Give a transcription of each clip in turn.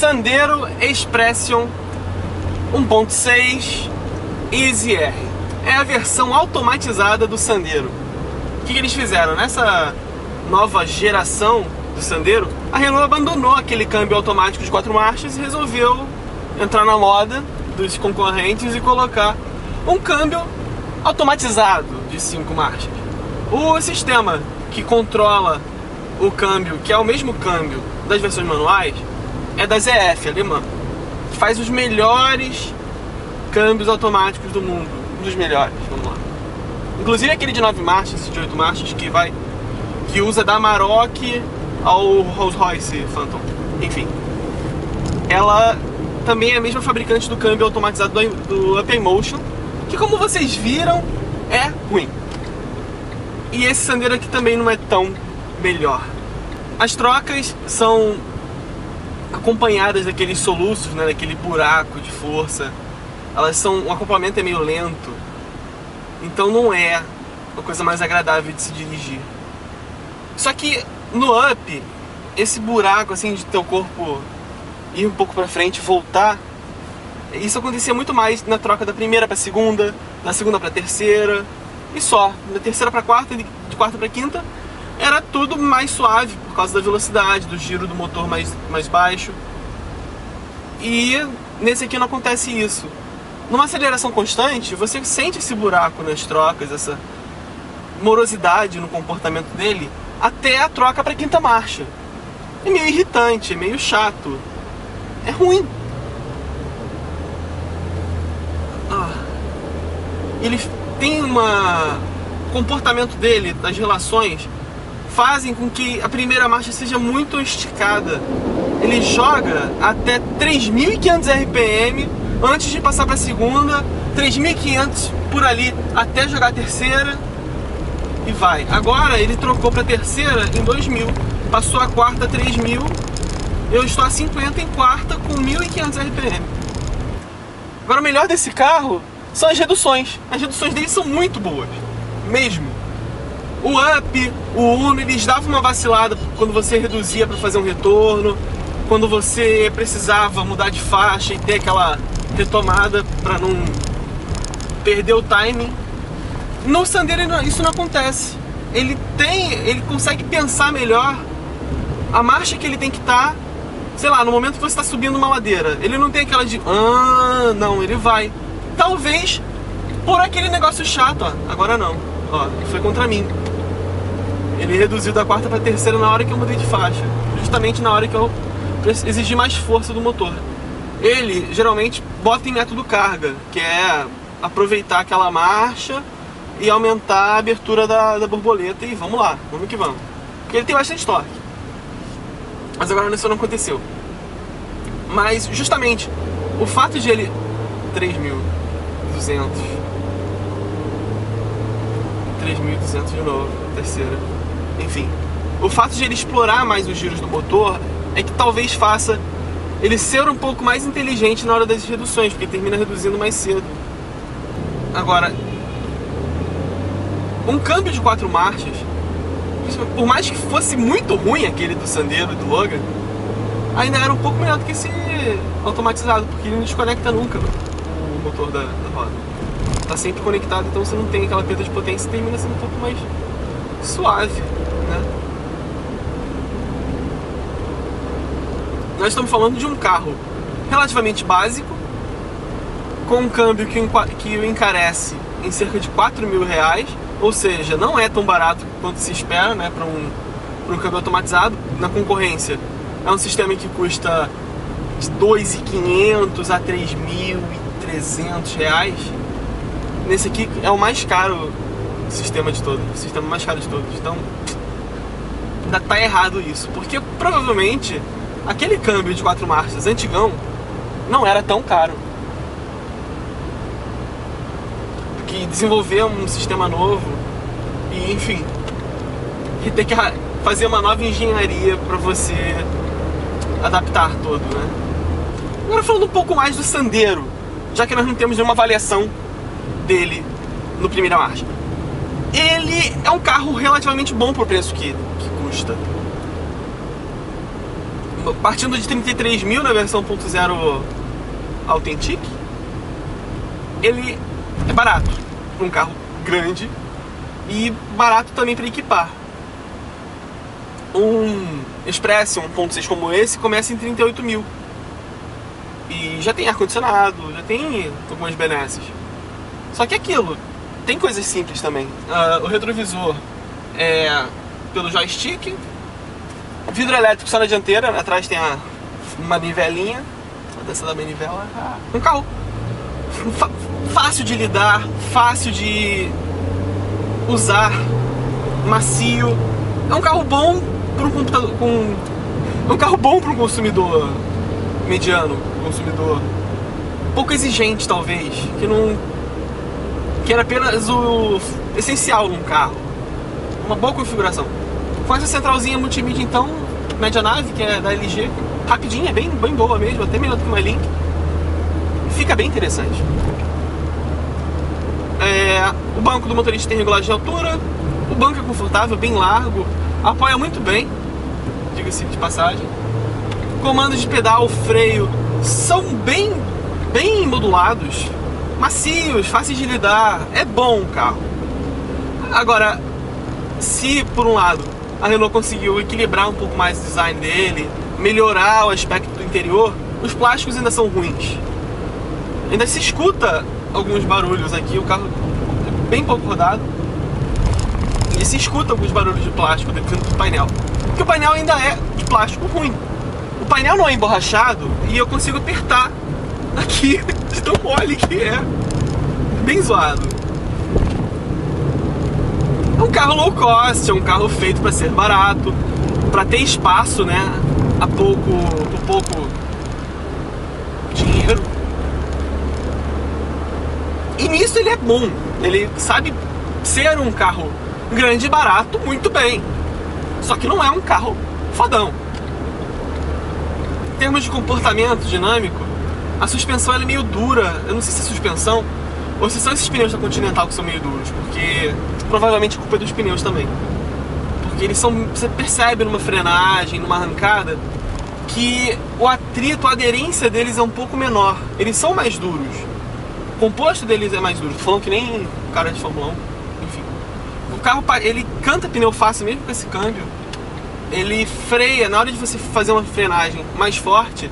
Sandero Expression 1.6 Easy R. É a versão automatizada do Sandero. O que eles fizeram? Nessa nova geração do Sandero, a Renault abandonou aquele câmbio automático de 4 marchas e resolveu entrar na moda dos concorrentes e colocar um câmbio automatizado de 5 marchas. O sistema que controla o câmbio, que é o mesmo câmbio das versões manuais, é da ZF, alemã, que faz os melhores câmbios automáticos do mundo, um dos melhores, vamos lá. Inclusive aquele de 9 marchas, de 8 marchas, que usa da Amarok ao Rolls-Royce Phantom. Enfim, ela também é a mesma fabricante do câmbio automatizado do Up Motion, que, como vocês viram, é ruim. E esse Sandero aqui também não é tão melhor. As trocas são acompanhadas daqueles soluços, né, daquele buraco de força. O acoplamento é meio lento, então não é uma coisa mais agradável de se dirigir. Só que no Up, esse buraco assim de teu corpo ir um pouco pra frente e voltar, isso acontecia muito mais na troca da primeira pra segunda, da segunda pra terceira, e só. Da terceira pra quarta e de quarta pra quinta era tudo mais suave por causa da velocidade, do giro do motor mais baixo. E nesse aqui não acontece isso. Numa aceleração constante, você sente esse buraco nas trocas, essa morosidade no comportamento dele, até a troca para quinta marcha. É meio irritante, é meio chato, é ruim. Ele tem o comportamento dele, as relações, fazem com que a primeira marcha seja muito esticada. Ele joga até 3.500 RPM antes de passar para a segunda, 3.500 por ali até jogar a terceira e vai. Agora ele trocou para a terceira em 2.000, passou a quarta a 3.000, eu estou a 50 em quarta com 1.500 RPM. Agora o melhor desse carro são as reduções. As reduções dele são muito boas, mesmo. O Up, o Uno, eles davam uma vacilada quando você reduzia para fazer um retorno, quando você precisava mudar de faixa e ter aquela retomada para não perder o timing. No Sandero isso não acontece. Ele consegue pensar melhor a marcha que ele tem que estar, sei lá, no momento que você está subindo uma ladeira. Ele não tem aquela de não, ele vai. Talvez por aquele negócio chato, agora não. Foi contra mim. Ele reduziu da quarta para a terceira na hora que eu mudei de faixa, justamente na hora que eu exigi mais força do motor. Ele geralmente bota em método carga, que é aproveitar aquela marcha e aumentar a abertura da borboleta e vamos lá, vamos que vamos. Porque ele tem bastante torque. Mas agora isso não aconteceu. Mas justamente o fato de ele 3.200 de novo, terceira. Enfim, o fato de ele explorar mais os giros do motor é que talvez faça ele ser um pouco mais inteligente na hora das reduções, porque ele termina reduzindo mais cedo. Agora, um câmbio de 4 marchas, por mais que fosse muito ruim aquele do Sandero e do Logan, ainda era um pouco melhor do que esse automatizado, porque ele não desconecta nunca o motor da roda. Tá sempre conectado, então você não tem aquela perda de potência e termina sendo um pouco mais suave, né? Nós estamos falando de um carro relativamente básico, com um câmbio que o encarece em cerca de R$4.000, ou seja, não é tão barato quanto se espera, né, para um câmbio automatizado. Na concorrência é um sistema que custa de R$2.500 a R$3.300. Nesse aqui é o mais caro sistema de todos, o sistema mais caro de todos. Então ainda tá errado isso, porque provavelmente aquele câmbio de 4 marchas antigão não era tão caro. Porque desenvolver um sistema novo e, enfim, e ter que fazer uma nova engenharia para você adaptar todo, né? Agora falando um pouco mais do Sandero, já que nós não temos nenhuma avaliação dele no primeira marcha. Ele é um carro relativamente bom pro preço que custa. partindo de 33 mil na versão 1.0 Authentic, ele é barato para um carro grande e barato também para equipar. Um Express 1.6 como esse começa em 38 mil e já tem ar-condicionado, já tem algumas benesses. Só que aquilo, tem coisas simples também. O retrovisor é pelo joystick, vidro elétrico só na dianteira, atrás tem uma manivelinha, a dança da manivela. Um carro fácil de lidar, fácil de usar, macio. É um carro bom para um computador, é um carro bom para um consumidor mediano, consumidor pouco exigente talvez, que não quer apenas o essencial num carro, uma boa configuração. Com essa centralzinha multimídia então, média nave, que é da LG, rapidinha, bem boa mesmo, até melhor do que uma Link. Fica bem interessante. O banco do motorista tem regulagem de altura, o banco é confortável, bem largo, apoia muito bem, diga-se de passagem. Comandos de pedal, freio são bem modulados, macios, fáceis de lidar, é bom o carro. Agora, se por um lado a Renault conseguiu equilibrar um pouco mais o design dele, melhorar o aspecto do interior, os plásticos ainda são ruins. Ainda se escuta alguns barulhos aqui, o carro é bem pouco rodado, e se escuta alguns barulhos de plástico dentro do painel, porque o painel ainda é de plástico ruim. O painel não é emborrachado e eu consigo apertar aqui de tão mole que é, bem zoado. É um carro low cost, é um carro feito para ser barato, para ter espaço, né, por pouco dinheiro. E nisso ele é bom, ele sabe ser um carro grande e barato muito bem, só que não é um carro fodão. Em termos de comportamento dinâmico, a suspensão ela é meio dura. Eu não sei se é suspensão ou se são esses pneus da Continental que são meio duros, porque provavelmente a culpa é dos pneus também, porque eles são, você percebe numa frenagem, numa arrancada, que o atrito, a aderência deles é um pouco menor, eles são mais duros, o composto deles é mais duro. Tô falando que nem cara de Fórmula 1, enfim. O carro, ele canta pneu fácil mesmo com esse câmbio, ele freia, na hora de você fazer uma frenagem mais forte,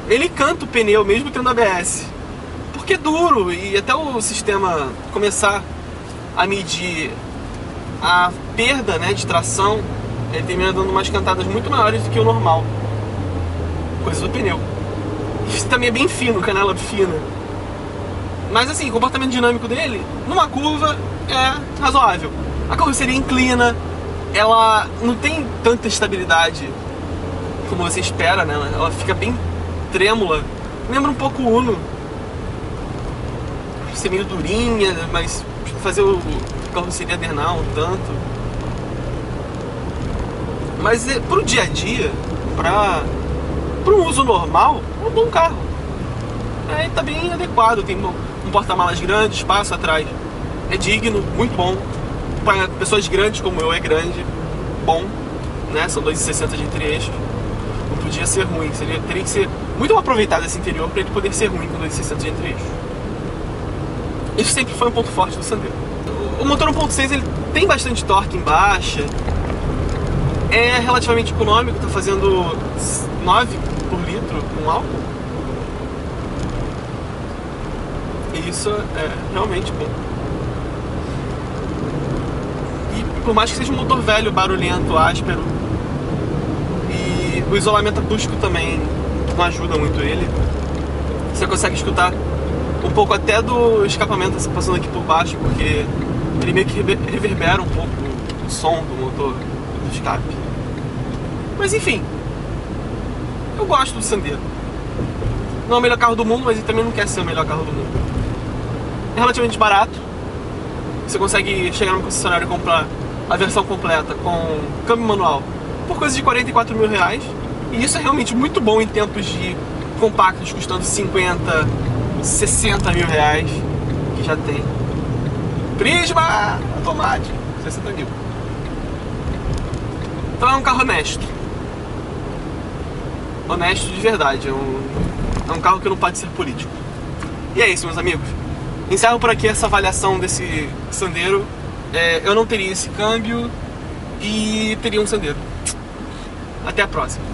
ele canta o pneu mesmo tendo ABS, porque é duro, e até o sistema começar a medir a perda, né, de tração, ele termina dando umas cantadas muito maiores do que o normal, coisa do pneu. Isso também é bem fino, canela fina. Mas assim, o comportamento dinâmico dele, numa curva, é razoável. A carroceria inclina, ela não tem tanta estabilidade como você espera, né? Ela fica bem trêmula, lembra um pouco o Uno, ser meio durinha, mas fazer o carroceria adernar um tanto. Mas pro dia a dia, para um uso normal, é um bom carro. Tá bem adequado, tem um porta-malas grande, espaço atrás, é digno, muito bom. Para pessoas grandes como eu, é grande, bom, né? São 2,60 de entre-eixos. Não podia ser ruim, teria que ser muito mal aproveitado esse interior para ele poder ser ruim com 2,60 de entre-eixos. Isso sempre foi um ponto forte do Sandero. O motor 1.6 ele tem bastante torque em baixa, é relativamente econômico, tá fazendo 9 por litro com álcool. E isso é realmente bom. E por mais que seja um motor velho, barulhento, áspero, e o isolamento acústico também não ajuda muito ele, você consegue escutar um pouco até do escapamento passando aqui por baixo, porque ele meio que reverbera um pouco o som do motor, do escape. Mas enfim, eu gosto do Sandero. Não é o melhor carro do mundo, mas ele também não quer ser o melhor carro do mundo. É relativamente barato. Você consegue chegar no concessionário e comprar a versão completa com câmbio manual por coisa de 44 mil reais. E isso é realmente muito bom em tempos de compactos custando 50, 60 mil reais, que já tem. Prisma automático, 60 mil. Então é um carro honesto. honesto de verdade. É um carro que não pode ser político. E é isso, meus amigos. Encerro por aqui essa avaliação desse Sandero. Eu não teria esse câmbio e teria um Sandero. Até a próxima.